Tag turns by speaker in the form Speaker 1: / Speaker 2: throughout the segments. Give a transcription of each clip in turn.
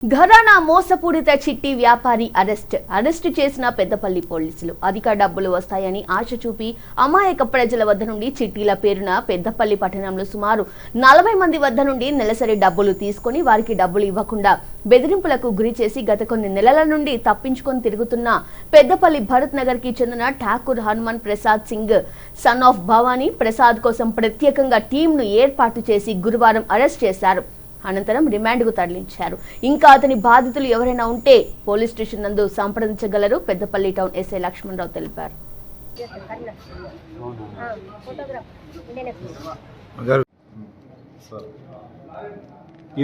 Speaker 1: ఘరానా మోసపూరిత చిట్టి వ్యాపారి అరెస్ట్ చేసిన పెద్దపల్లి పోలీసులు అధిక డబ్బులు వస్తాయని ఆశ చూపి అమాయక ప్రజల వద్ద నుండి చిట్టీల పేరున పెద్దపల్లి పట్టణంలో సుమారు 40 మంది వద్ద నుండి నెలసరి డబ్బులు తీసుకొని వారికి డబ్బులు ఇవ్వకుండా బెదిరింపులకు గురి చేసి గత కొన్ని నెలల నుండి తప్పించుకొని తిరుగుతున్న పెద్దపల్లి భరత్ నగర్ కి చెందిన ఠాకూర్ హనుమాన్ ప్రసాద్ సింగ్ సన్ ఆఫ్ భవానీ ప్రసాద్ కోసం ప్రత్యేకంగా టీంను ఏర్పాటు చేసి గురువారం అరెస్ట్ చేశారు. అనంతరం రిమాండ్కు తరలించారు. ఇంకా అతని బాధితులు ఎవరైనా ఉంటే పోలీస్ స్టేషన్ నందు సంప్రదించగలరు పెద్దపల్లి టౌన్ ఎస్ఐ లక్ష్మణరావు తెలిపారు.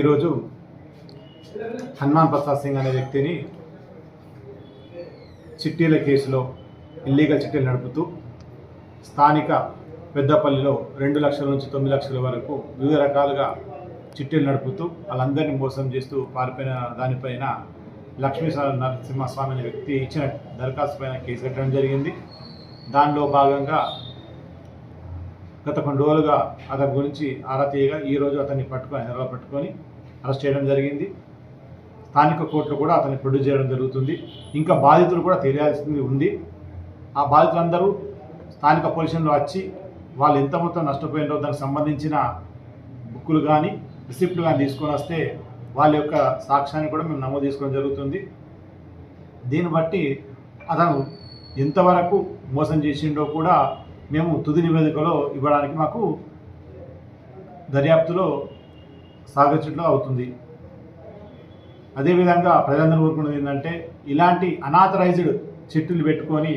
Speaker 2: ఈరోజు హనుమాన్ ప్రసాద్ సింగ్ అనే వ్యక్తిని చిట్టీల కేసులో ఇల్లీగల్ చిట్టీలు నడుపుతూ స్థానిక పెద్దపల్లిలో 2 లక్షల నుంచి 9 లక్షల వరకు వివిధ రకాలుగా చిట్టీలు నడుపుతూ వాళ్ళందరినీ మోసం చేస్తూ పారిపోయిన దానిపైన లక్ష్మీ నరసింహస్వామి అనే వ్యక్తి ఇచ్చిన దరఖాస్తు పైన కేసు కట్టడం జరిగింది. దానిలో భాగంగా గత కొన్ని రోజులుగా అతని గురించి ఆరా తీయగా ఈరోజు అతన్ని హైదరాబాద్ పట్టుకొని అరెస్ట్ చేయడం జరిగింది. స్థానిక కోర్టులో కూడా అతన్ని ప్రొడ్యూస్ చేయడం జరుగుతుంది. ఇంకా బాధితులు కూడా తెలియాల్సింది ఉంది. ఆ బాధితులందరూ స్థానిక పోలీసులో వచ్చి వాళ్ళు ఎంత మొత్తం నష్టపోయినారో దానికి సంబంధించిన బుక్కులు కానీ రిసిప్ట్లు కానీ తీసుకొని వస్తే వాళ్ళ యొక్క సాక్ష్యాన్ని కూడా మేము నమోదు చేసుకోవడం జరుగుతుంది. దీన్ని బట్టి అతను ఎంతవరకు మోసం చేసిండో కూడా మేము తుది నివేదికలో ఇవ్వడానికి మాకు దర్యాప్తులో సాగించడం అవుతుంది. అదేవిధంగా ప్రజలందరూ కోరుకున్నది ఏంటంటే ఇలాంటి అనాథరైజ్డ్ చిట్టులు పెట్టుకొని